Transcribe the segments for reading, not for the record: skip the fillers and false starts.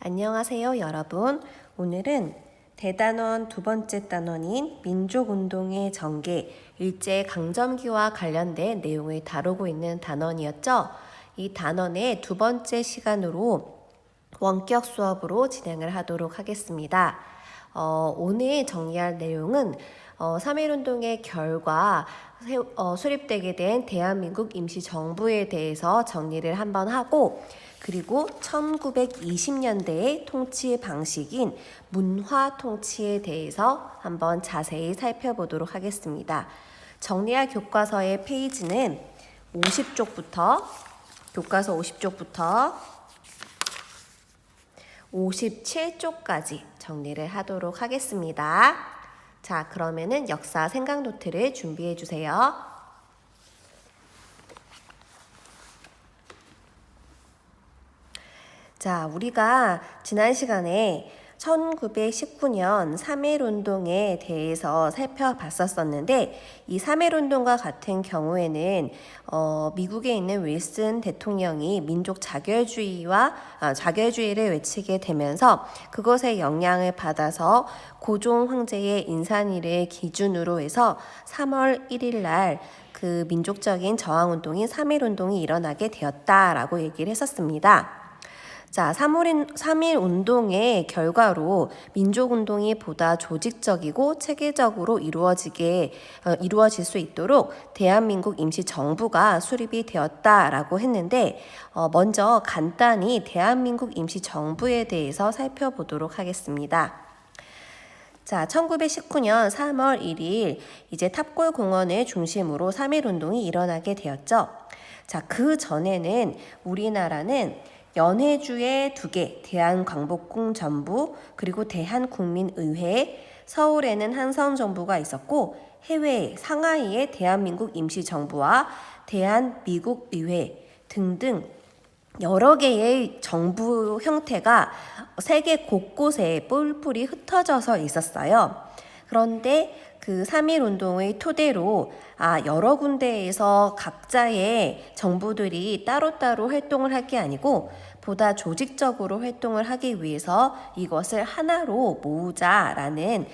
안녕하세요, 여러분. 오늘은 대단원 두 번째 단원인 민족운동의 전개, 일제강점기와 관련된 내용을 다루고 있는 단원이었죠. 이 단원의 두 번째 시간으로 원격 수업으로 진행을 하도록 하겠습니다. 오늘 정리할 내용은 3.1운동의 결과 수립되게 된 대한민국 임시정부에 대해서 정리를 한번 하고, 그리고 1920년대의 통치 방식인 문화 통치에 대해서 한번 자세히 살펴보도록 하겠습니다. 정리할 교과서의 페이지는 50쪽부터 교과서 50쪽부터 57쪽까지 정리를 하도록 하겠습니다. 자, 그러면은 역사 생각 노트를 준비해 주세요. 자, 우리가 지난 시간에 1919년 3.1운동에 대해서 살펴봤었는데, 이 3.1운동과 같은 경우에는 미국에 있는 윌슨 대통령이 민족 자결주의를 외치게 되면서 그것의 영향을 받아서 고종 황제의 인산일을 기준으로 해서 3월 1일 날 그 민족적인 저항운동인 3.1운동이 일어나게 되었다라고 얘기를 했었습니다. 자, 3.1운동의 결과로 민족운동이 보다 조직적이고 체계적으로 이루어질 수 있도록 대한민국 임시정부가 수립이 되었다라고 했는데, 먼저 간단히 대한민국 임시정부에 대해서 살펴보도록 하겠습니다. 자, 1919년 3월 1일 이제 탑골공원을 중심으로 3.1운동이 일어나게 되었죠. 자, 그 전에는 우리나라는 연해주의 2개, 대한광복궁정부, 그리고 대한국민의회, 서울에는 한성정부가 있었고, 해외 상하이에 대한민국 임시정부와 대한미국의회 등등 여러 개의 정부 형태가 세계 곳곳에 뿔뿔이 흩어져서 있었어요. 그런데 그 3.1운동의 토대로 여러 군데에서 각자의 정부들이 따로따로 활동을 할 게 아니고 보다 조직적으로 활동을 하기 위해서 이것을 하나로 모으자라는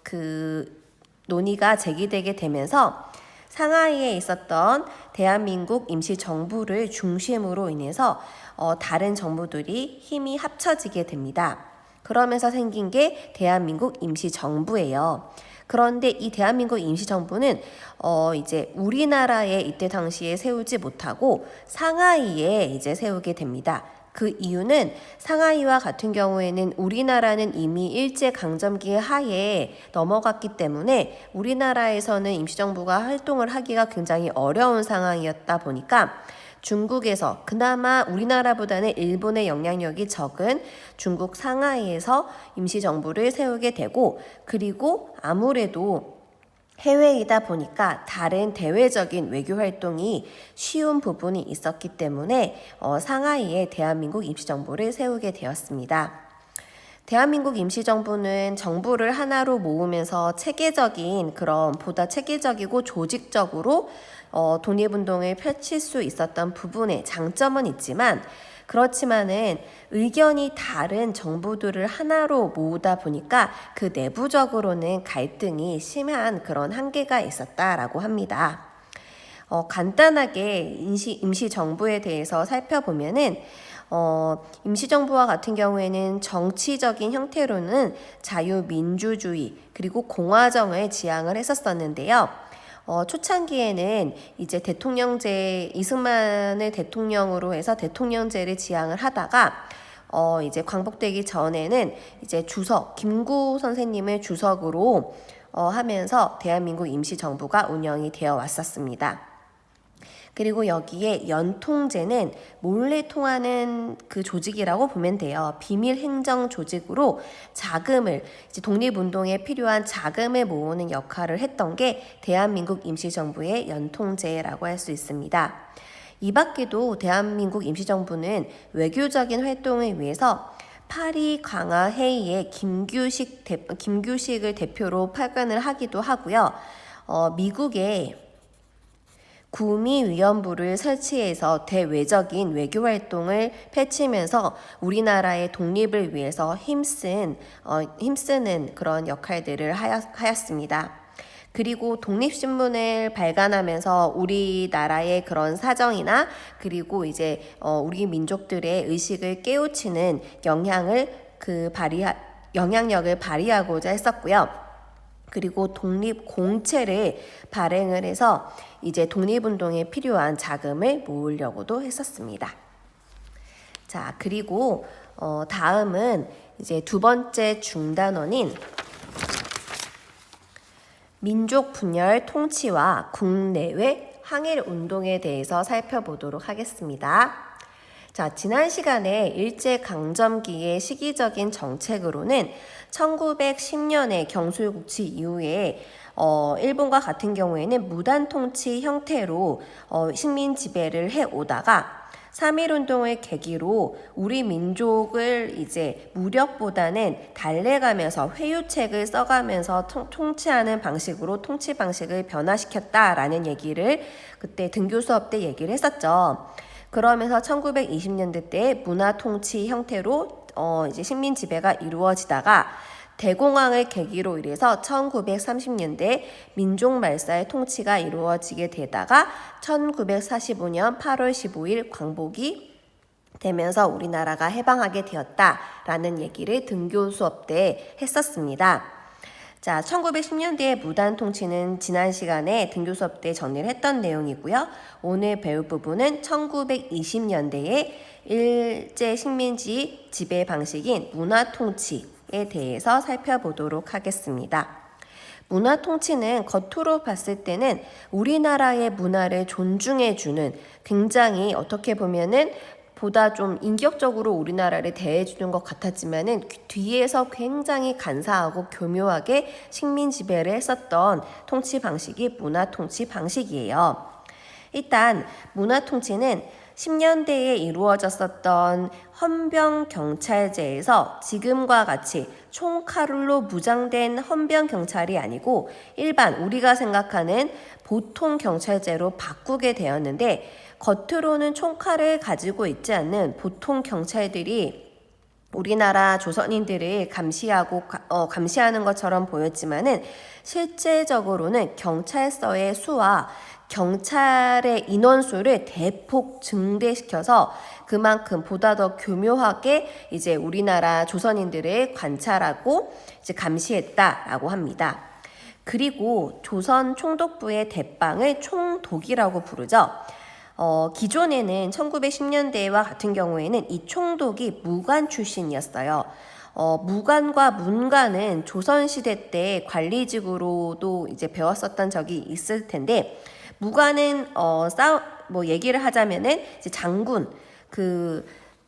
그 논의가 제기되게 되면서 상하이에 있었던 대한민국 임시정부를 중심으로 인해서 다른 정부들이 힘이 합쳐지게 됩니다. 그러면서 생긴 게 대한민국 임시정부예요. 그런데 이 대한민국 임시정부는 이제 우리나라에 이때 당시에 세우지 못하고 상하이에 이제 세우게 됩니다. 그 이유는 상하이와 같은 경우에는 우리나라는 이미 일제강점기의 하에 넘어갔기 때문에 우리나라에서는 임시정부가 활동을 하기가 굉장히 어려운 상황이었다 보니까 중국에서, 그나마 우리나라보다는 일본의 영향력이 적은 중국 상하이에서 임시정부를 세우게 되고, 그리고 아무래도 해외이다 보니까 다른 대외적인 외교 활동이 쉬운 부분이 있었기 때문에 상하이에 대한민국 임시정부를 세우게 되었습니다. 대한민국 임시정부는 정부를 하나로 모으면서 보다 체계적이고 조직적으로 독립운동을 펼칠 수 있었던 부분에 장점은 있지만, 그렇지만은 의견이 다른 정부들을 하나로 모으다 보니까 그 내부적으로는 갈등이 심한 그런 한계가 있었다라고 합니다. 간단하게 임시정부에 대해서 살펴보면은 임시정부와 같은 경우에는 정치적인 형태로는 자유민주주의 그리고 공화정을 지향을 했었었는데요. 초창기에는 이제 이승만을 대통령으로 해서 대통령제를 지향을 하다가 이제 광복되기 전에는 이제 김구 선생님을 주석으로 하면서 대한민국 임시정부가 운영이 되어 왔었습니다. 그리고 여기에 연통제는 몰래 통하는 그 조직이라고 보면 돼요. 비밀 행정 조직으로 이제 독립운동에 필요한 자금을 모으는 역할을 했던 게 대한민국 임시정부의 연통제라고 할 수 있습니다. 이 밖에도 대한민국 임시정부는 외교적인 활동을 위해서 파리 강화 회의에 김규식을 대표로 파견을 하기도 하고요. 미국에 구미위원부를 설치해서 대외적인 외교 활동을 펼치면서 우리나라의 독립을 위해서 힘쓰는 그런 역할들을 하였습니다. 그리고 독립신문을 발간하면서 우리나라의 그런 사정이나 그리고 이제 우리 민족들의 의식을 깨우치는 영향력을 발휘하고자 했었고요. 그리고 독립공채를 발행을 해서 이제 독립운동에 필요한 자금을 모으려고도 했었습니다. 자, 그리고 다음은 이제 두 번째 중단원인 민족 분열 통치와 국내외 항일 운동에 대해서 살펴보도록 하겠습니다. 자, 지난 시간에 일제강점기의 시기적인 정책으로는 1910년에 경술국치 이후에 일본과 같은 경우에는 무단 통치 형태로 식민 지배를 해오다가 3.1운동을 계기로 우리 민족을 이제 무력보다는 달래가면서 회유책을 써가면서 통치하는 방식으로 통치 방식을 변화시켰다라는 얘기를 그때 등교 수업 때 얘기를 했었죠. 그러면서 1920년대 때 문화 통치 형태로 이제 식민 지배가 이루어지다가 대공황을 계기로 이래서 1930년대 민족 말사의 통치가 이루어지게 되다가 1945년 8월 15일 광복이 되면서 우리나라가 해방하게 되었다라는 얘기를 등교 수업 때 했었습니다. 자, 1910년대의 무단 통치는 지난 시간에 등교 수업 때 정리를 했던 내용이고요. 오늘 배울 부분은 1920년대의 일제 식민지 지배 방식인 문화 통치에 대해서 살펴보도록 하겠습니다. 문화 통치는 겉으로 봤을 때는 우리나라의 문화를 존중해주는 굉장히 어떻게 보면은 보다 좀 인격적으로 우리나라를 대해주는 것 같았지만은 뒤에서 굉장히 간사하고 교묘하게 식민 지배를 했었던 통치 방식이 문화 통치 방식이에요. 일단 문화 통치는 10년대에 이루어졌었던 헌병경찰제에서 지금과 같이 총칼로 무장된 헌병경찰이 아니고 일반 우리가 생각하는 보통 경찰제로 바꾸게 되었는데 겉으로는 총칼을 가지고 있지 않는 보통 경찰들이 우리나라 조선인들을 감시하는 것처럼 보였지만은 실제적으로는 경찰서의 수와 경찰의 인원수를 대폭 증대시켜서 그만큼 보다 더 교묘하게 이제 우리나라 조선인들을 관찰하고 이제 감시했다라고 합니다. 그리고 조선 총독부의 대빵을 총독이라고 부르죠. 기존에는 1910년대와 같은 경우에는 이 총독이 무관 출신이었어요. 무관과 문관은 조선시대 때 관리직으로도 이제 배웠었던 적이 있을 텐데, 무관은 얘기를 하자면은 이제 장군,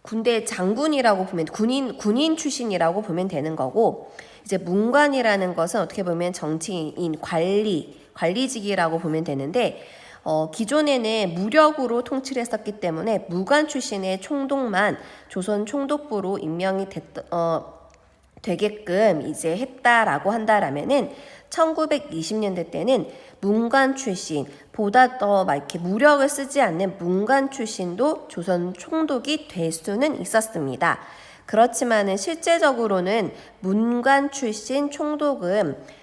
군대 장군이라고 보면 군인 출신이라고 보면 되는 거고, 이제 문관이라는 것은 어떻게 보면 정치인 관리직이라고 보면 되는데, 기존에는 무력으로 통치를 했었기 때문에 무관 출신의 총독만 조선 총독부로 임명이 되게끔 이제 했다라고 한다라면은 1920년대 때는 문관 출신, 보다 더 막 이렇게 무력을 쓰지 않는 문관 출신도 조선 총독이 될 수는 있었습니다. 그렇지만은 실제적으로는 문관 출신 총독은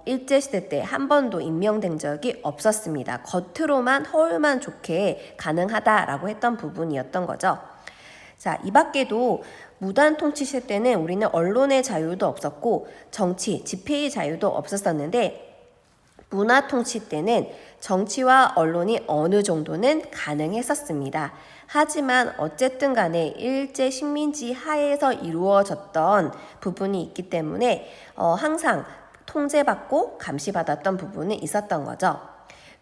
일제시대 때 한 번도 임명된 적이 없었습니다. 겉으로만 허울만 좋게 가능하다라고 했던 부분이었던 거죠. 자, 이 밖에도 무단 통치 시대 때는 우리는 언론의 자유도 없었고 정치, 집회의 자유도 없었었는데 문화 통치 때는 정치와 언론이 어느 정도는 가능했었습니다. 하지만 어쨌든 간에 일제 식민지 하에서 이루어졌던 부분이 있기 때문에 항상 통제받고 감시받았던 부분은 있었던 거죠.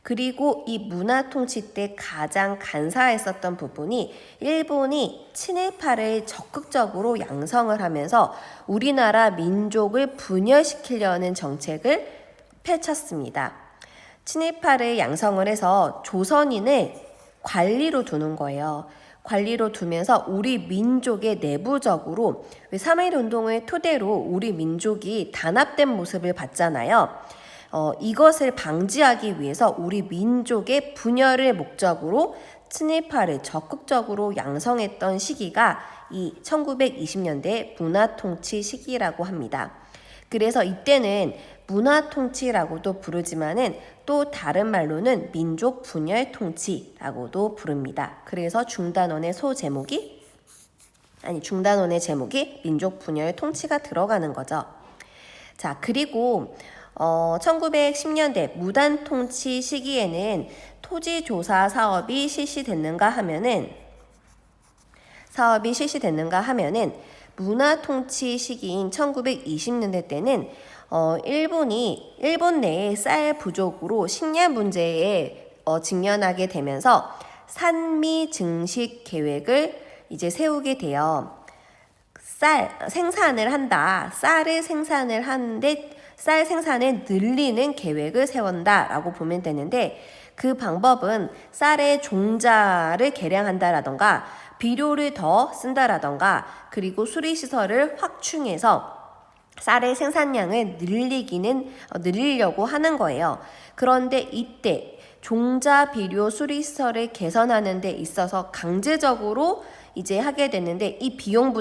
그리고 이 문화 통치 때 가장 간사했었던 부분이 일본이 친일파를 적극적으로 양성을 하면서 우리나라 민족을 분열시키려는 정책을 펼쳤습니다. 친일파를 양성을 해서 조선인을 관리로 두는 거예요. 관리로 두면서 우리 민족의 내부적으로 3.1 운동을 토대로 우리 민족이 단합된 모습을 봤잖아요. 이것을 방지하기 위해서 우리 민족의 분열을 목적으로 친일파를 적극적으로 양성했던 시기가 이 1920년대 문화통치 시기라고 합니다. 그래서 이때는 문화통치라고도 부르지만은 또 다른 말로는 민족 분열 통치라고도 부릅니다. 그래서 중단원의 제목이 민족 분열 통치가 들어가는 거죠. 자, 그리고 1910년대 무단 통치 시기에는 토지조사 사업이 실시됐는가 하면은 문화 통치 시기인 1920년대 때는 일본 내의 쌀 부족으로 식량 문제에 직면하게 되면서 산미 증식 계획을 이제 세우게 돼요. 쌀을 생산을 하는데 쌀 생산을 늘리는 계획을 세운다라고 보면 되는데, 그 방법은 쌀의 종자를 개량한다라던가 비료를 더 쓴다라던가 그리고 수리시설을 확충해서 쌀의 생산량을 늘리려고 하는 거예요. 그런데 이때 종자 비료 수리시설을 개선하는 데 있어서 강제적으로 이제 하게 됐는데, 이 비용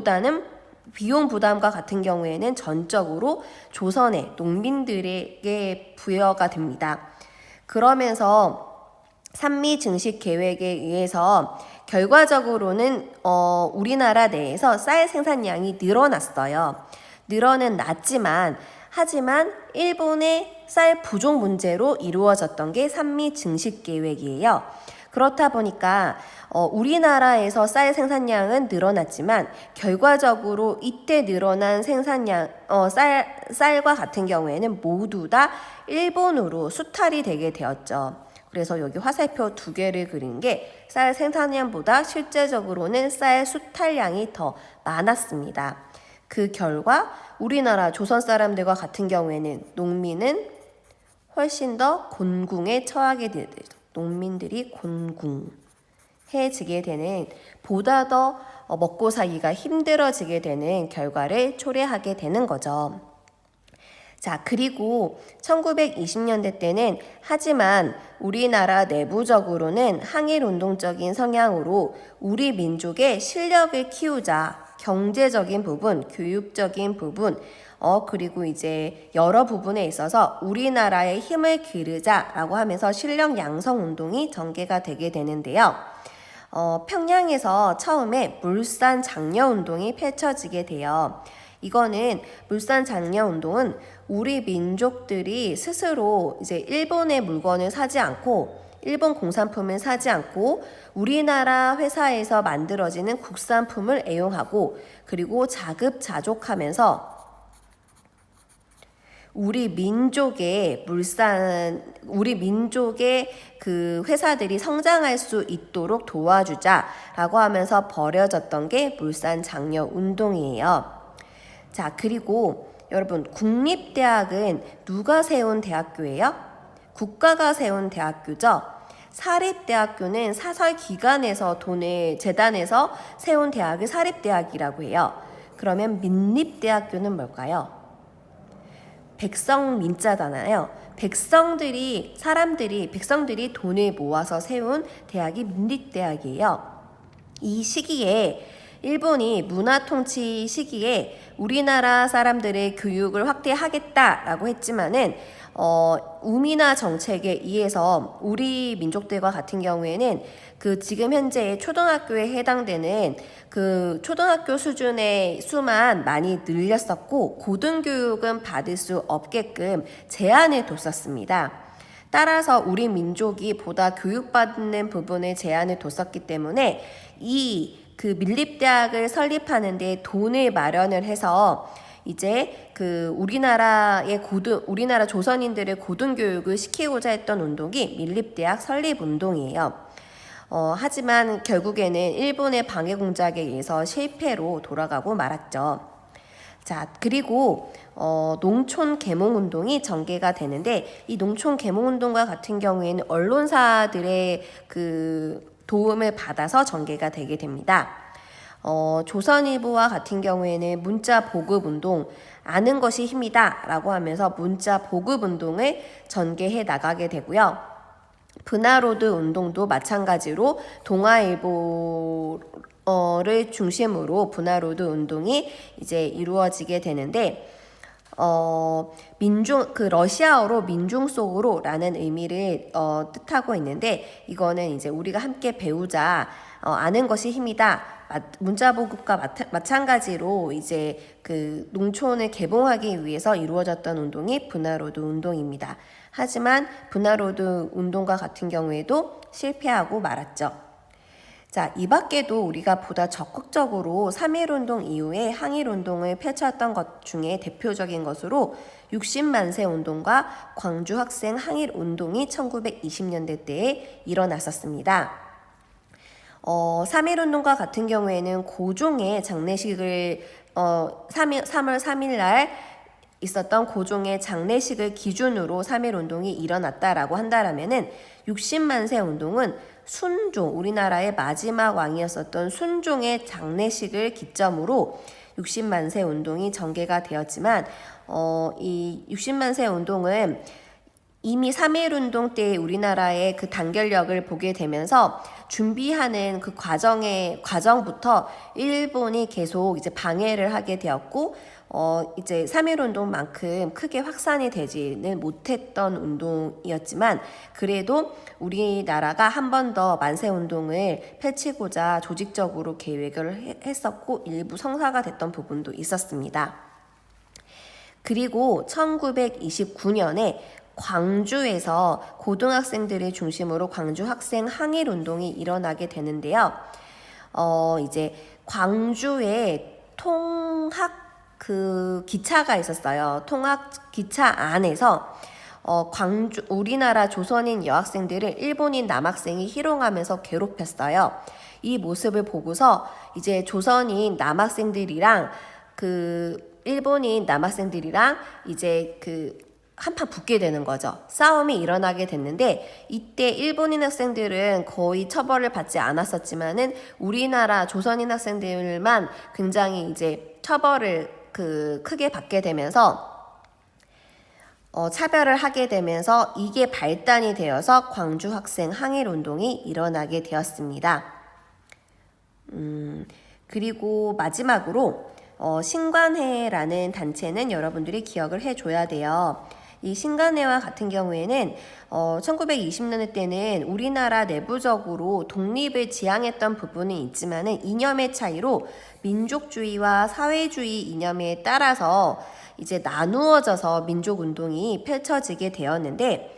부담과 같은 경우에는 전적으로 조선의 농민들에게 부여가 됩니다. 그러면서 산미 증식 계획에 의해서 결과적으로는 우리나라 내에서 쌀 생산량이 늘어는 났지만 일본의 쌀 부족 문제로 이루어졌던 게 산미 증식 계획이에요. 그렇다 보니까 우리나라에서 쌀 생산량은 늘어났지만 결과적으로 이때 늘어난 생산량 쌀과 같은 경우에는 모두 다 일본으로 수탈이 되게 되었죠. 그래서 여기 화살표 2개를 그린 게 쌀 생산량보다 실제적으로는 쌀 수탈량이 더 많았습니다. 그 결과 우리나라 조선 사람들과 같은 경우에는 농민은 훨씬 더 곤궁에 처하게 되죠. 농민들이 곤궁해지게 되는, 보다 더 먹고 살기가 힘들어지게 되는 결과를 초래하게 되는 거죠. 자, 그리고 1920년대 때는 하지만 우리나라 내부적으로는 항일운동적인 성향으로 우리 민족의 실력을 키우자, 경제적인 부분, 교육적인 부분, 그리고 이제 여러 부분에 있어서 우리나라의 힘을 기르자라고 하면서 실력 양성 운동이 전개가 되게 되는데요. 평양에서 처음에 물산 장려 운동이 펼쳐지게 돼요. 이거는 물산 장려 운동은 우리 민족들이 스스로 이제 일본의 물건을 사지 않고, 일본 공산품을 사지 않고 우리나라 회사에서 만들어지는 국산품을 애용하고, 그리고 자급자족하면서 우리 민족의 그 회사들이 성장할 수 있도록 도와주자라고 하면서 벌여졌던 게 물산 장려 운동이에요. 자, 그리고 여러분, 국립대학은 누가 세운 대학교예요? 국가가 세운 대학교죠. 사립대학교는 사설기관에서 돈을 재단해서 세운 대학을 사립대학이라고 해요. 그러면 민립대학교는 뭘까요? 백성민자잖아요. 백성들이 돈을 모아서 세운 대학이 민립대학이에요. 이 시기에 일본이 문화통치 시기에 우리나라 사람들의 교육을 확대하겠다라고 했지만은 우민화 정책에 의해서 우리 민족들과 같은 경우에는 그 지금 현재 초등학교에 해당되는 그 초등학교 수준의 수만 많이 늘렸었고, 고등교육은 받을 수 없게끔 제한을 뒀었습니다. 따라서 우리 민족이 보다 교육받는 부분에 제한을 뒀었기 때문에 그 민립대학을 설립하는데 돈을 마련을 해서 이제 그 우리나라 조선인들의 고등교육을 시키고자 했던 운동이 민립대학 설립 운동이에요. 하지만 결국에는 일본의 방해 공작에 의해서 실패로 돌아가고 말았죠. 자, 그리고 농촌 계몽 운동이 전개가 되는데, 이 농촌 계몽 운동과 같은 경우에는 언론사들의 그 도움을 받아서 전개가 되게 됩니다. 조선일보와 같은 경우에는 문자 보급 운동, 아는 것이 힘이다 라고 하면서 문자 보급 운동을 전개해 나가게 되고요. 브나로드 운동도 마찬가지로 동아일보를 중심으로 브나로드 운동이 이제 이루어지게 되는데, 러시아어로 민중 속으로 라는 의미를 뜻하고 있는데, 이거는 이제 우리가 함께 배우자, 아는 것이 힘이다. 문자 보급과 마찬가지로 이제 그 농촌을 개봉하기 위해서 이루어졌던 운동이 브나로드 운동입니다. 하지만 브나로드 운동과 같은 경우에도 실패하고 말았죠. 자, 이 밖에도 우리가 보다 적극적으로 3.1운동 이후에 항일운동을 펼쳤던 것 중에 대표적인 것으로 60만세 운동과 광주 학생 항일운동이 1920년대때에 일어났었습니다. 3.1운동과 같은 경우에는 고종의 장례식을 3월 3일 날 있었던 고종의 장례식을 기준으로 3.1운동이 일어났다라고 한다라면은 60만세 운동은 순종, 우리나라의 마지막 왕이었었던 순종의 장례식을 기점으로 60만세 운동이 전개가 되었지만, 이 60만세 운동은 이미 3.1운동 때 우리나라의 그 단결력을 보게 되면서 준비하는 그 과정부터 일본이 계속 이제 방해를 하게 되었고, 이제 3.1운동만큼 크게 확산이 되지는 못했던 운동이었지만, 그래도 우리나라가 한 번 더 만세운동을 펼치고자 조직적으로 계획을 했었고, 일부 성사가 됐던 부분도 있었습니다. 그리고 1929년에 광주에서 고등학생들을 중심으로 광주 학생 항일 운동이 일어나게 되는데요. 이제 광주에 통학 기차가 있었어요. 통학 기차 안에서 우리나라 조선인 여학생들을 일본인 남학생이 희롱하면서 괴롭혔어요. 이 모습을 보고서 이제 조선인 남학생들이랑 일본인 남학생들이랑 이제 한판 붙게 되는 거죠. 싸움이 일어나게 됐는데, 이때 일본인 학생들은 거의 처벌을 받지 않았었지만은 우리나라 조선인 학생들만 굉장히 이제 처벌을 크게 받게 되면서 차별을 하게 되면서 이게 발단이 되어서 광주 학생 항일 운동이 일어나게 되었습니다. 그리고 마지막으로 신관회라는 단체는 여러분들이 기억을 해줘야 돼요. 이 신관회와 같은 경우에는 1920년대 때는 우리나라 내부적으로 독립을 지향했던 부분은 있지만은 이념의 차이로 민족주의와 사회주의 이념에 따라서 이제 나누어져서 민족운동이 펼쳐지게 되었는데,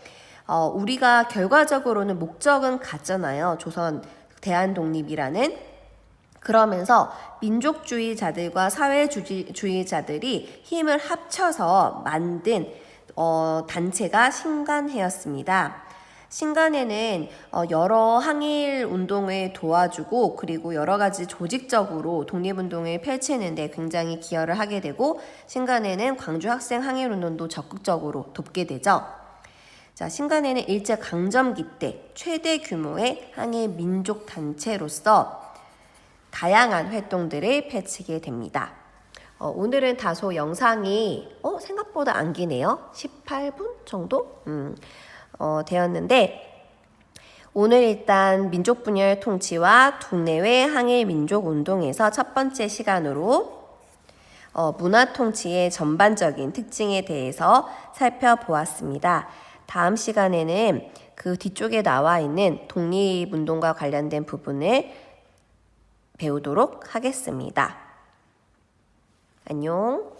우리가 결과적으로는 목적은 같잖아요. 조선 대한독립이라는. 그러면서 민족주의자들과 사회주의자들이 힘을 합쳐서 만든 단체가 신관회였습니다. 신관회는 여러 항일 운동을 도와주고, 그리고 여러 가지 조직적으로 독립운동을 펼치는데 굉장히 기여를 하게 되고, 신관회는 광주 학생 항일 운동도 적극적으로 돕게 되죠. 자, 신관회는 일제강점기 때 최대 규모의 항일 민족 단체로서 다양한 활동들을 펼치게 됩니다. 오늘은 다소 영상이 생각보다 안 기네요. 18분 정도 되었는데, 오늘 일단 민족분열 통치와 국내외 항일 민족운동에서 첫 번째 시간으로 문화 통치의 전반적인 특징에 대해서 살펴보았습니다. 다음 시간에는 그 뒤쪽에 나와 있는 독립운동과 관련된 부분을 배우도록 하겠습니다. 안녕.